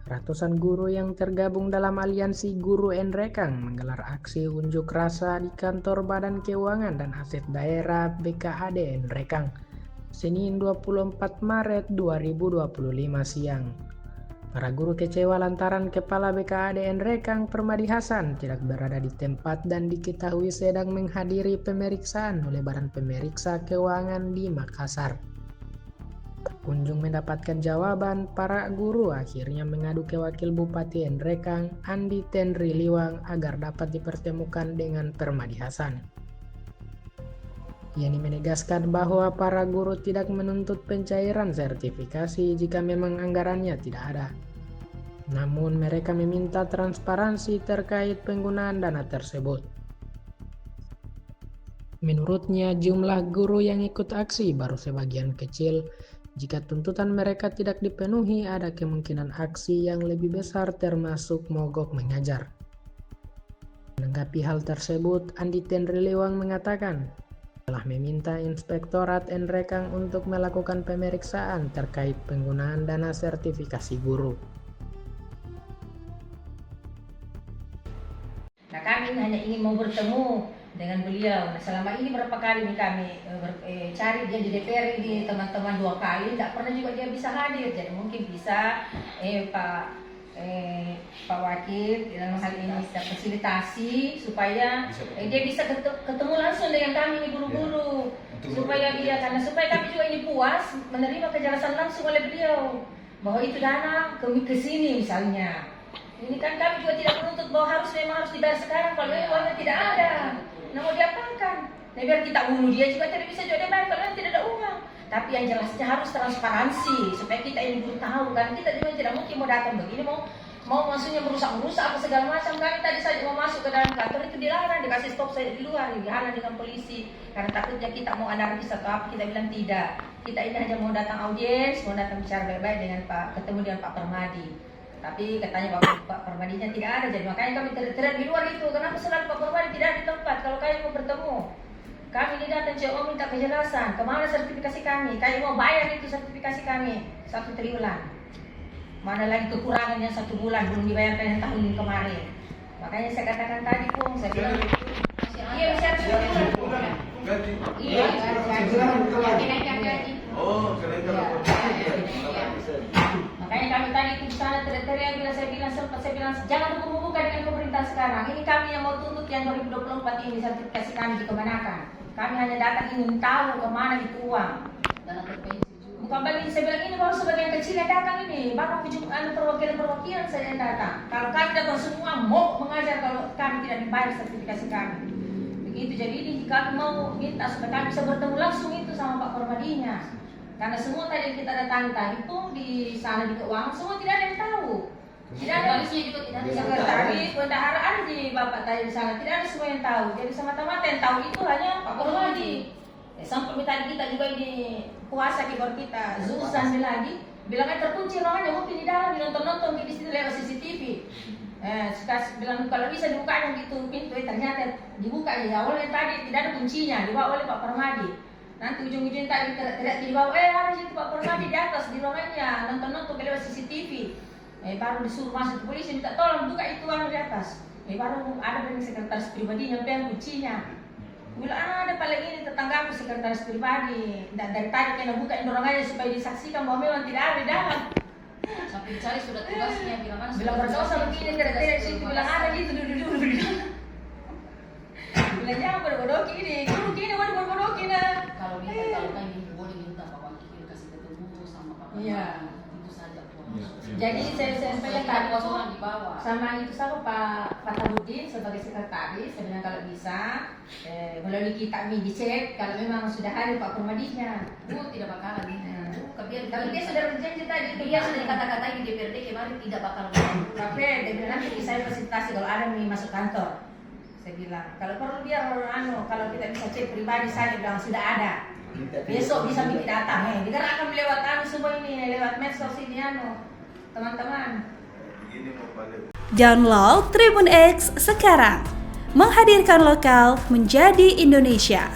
Ratusan guru yang tergabung dalam aliansi Guru Nrekang menggelar aksi unjuk rasa di kantor Badan Keuangan dan Aset Daerah BKAD Nrekang, Senin 24 Maret 2025 siang. Para guru kecewa lantaran Kepala BKAD Nrekang Permadi Hasan tidak berada di tempat dan diketahui sedang menghadiri pemeriksaan oleh Badan Pemeriksa Keuangan di Makassar. Tak kunjung mendapatkan jawaban, para guru akhirnya mengadu ke Wakil Bupati Nrekang, Andi Tenri Liwang, agar dapat dipertemukan dengan Permadi Hasan. Yani menegaskan bahwa para guru tidak menuntut pencairan sertifikasi jika memang anggarannya tidak ada. Namun mereka meminta transparansi terkait penggunaan dana tersebut. Menurutnya, jumlah guru yang ikut aksi baru sebagian kecil. Jika tuntutan mereka tidak dipenuhi, ada kemungkinan aksi yang lebih besar termasuk mogok mengajar. Menanggapi hal tersebut, Andi Tenri Liwang mengatakan telah meminta Inspektorat Nrekang untuk melakukan pemeriksaan terkait penggunaan dana sertifikasi guru. Nah, kami hanya ingin mau bertemu dengan beliau. Nah, selama ini berapa kali kami cari dia di DPR ini, teman-teman 2 kali, tidak pernah juga dia bisa hadir. Jadi mungkin bisa Pak Wakil dalam hal ini kita fasilitasi supaya dia bisa ketemu langsung dengan kami ini guru-guru, supaya kami juga ini puas menerima kejelasan langsung oleh beliau bahwa itu dana ke sini misalnya. Ini kan kami juga tidak menuntut bahwa memang harus dibayar sekarang kalau uangnya tidak ada. Nah, mau diapakan? Nah, biar kita bunuh dia juga tidak bisa juga dibayar kalau tidak ada uang. Tapi yang jelasnya harus transparansi supaya kita ini belum tahu kan. Kita juga tidak mungkin mau datang begini mau maksudnya merusak apa segala macam. Kami tadi saja mau masuk ke dalam kantor itu dilarang, dikasih stop saya di luar, dihalang dengan polisi karena takutnya kita mau anarkis atau apa. Kita bilang tidak. Kita ini hanya mau datang audiens, mau datang bicara baik-baik dengan ketemu dengan Pak Permadi. Tapi katanya Pak Permadinya tidak ada, jadi makanya kami teriak di luar itu. Kenapa selalu Pak Permadi tidak ada di tempat kalau kami mau bertemu? Kami ini datang mau minta kejelasan, kemana sertifikasi kami? Kami mau bayar itu sertifikasi kami 1 triwulan. Mana lagi kekurangan yang 1 bulan belum dibayarkan yang tahun kemarin. Makanya saya katakan tadi pun, saya bilang iya bisa 1 bulan. Iya, gaji. Oh, makanya kami tadi itu di sana teriak-teriak saya bilang jangan hubung-hubungkan dengan pemerintah sekarang. Ini kami yang mau tuntut yang 2024 ini sertifikasi kami dikemanakan. Kami hanya datang ingin tahu kemana itu uang. Bukan bagi saya bilang ini baru sebagian kecil yang datang ini, baru perwakilan saya yang datang. Kalau kami datang semua mau mengajar kalau kami tidak dibayar sertifikasi kami. Begitu, jadi ini kami mau minta supaya kami bisa bertemu langsung itu sama Pak Permadinya. Karena semua tadi yang kita datangi tadi pun di sana di keuangan semua tidak ada yang tahu. Tidak ada polisinya juga tidak ada. Sekretaris, bendahara ada di Bapak tadi di sana, tidak ada semua yang tahu. Jadi semata-mata yang tahu itu hanya Pak Permadi. Sampai tadi kita juga ini puasa keyboard kita, Zuzan lagi bilangnya terkunci ruangannya mungkin di dalam nonton di situ lewat CCTV. Bilang kalau bisa dibuka yang gitu pintu, ternyata dibuka ya awalnya tadi tidak ada kuncinya, dibawa oleh Pak Permadi. Nanti ujung-ujungnya tadi tidak dibawa, ada situ Pak Permadi di atas di ruangannya nonton lewat CCTV. Baru disuruh masuk ke polisi minta tolong buka itu di atas. Baru ada dari sekretaris pribadi yang pegang kuncinya. Bilang ada paling ini tetanggaku sekretaris pribadi. Dan dari tadi kena buka ruangannya supaya disaksikan bahwa memang tidak ada di dalam. Sampai dicari sudah tugasnya bilang berdosa begini tidak situ bilang ada gitu dulu. Bilang jangan bodoh-bodoh ini, guru kini bodoh-bodoh kini. Kalau kan boleh minta Pak Wakil kasih ketemu sama Pak Permadi. Iya. Itu saja. Jadi saya tadi kosongan di bawah. Sama itu sama Pak Fatahudin sebagai sekretaris sebenarnya kalau bisa melalui kita dicek kalau memang sudah hari Pak Permadinya. Tidak bakalan ini. Tapi dia sudah berjanji tadi. Dia sudah dikata-katain di DPRD kemarin tidak bakal. Tapi dia bilang nanti saya fasilitasi kalau ada nih masuk kantor. Saya bilang kalau perlu biar kalau kita bisa cek pribadi saya bilang sudah ada. Besok bisa bikin datang digerakkan lewat semua ini lewat medsos ini teman-teman. Download Tribun X sekarang, menghadirkan lokal menjadi Indonesia.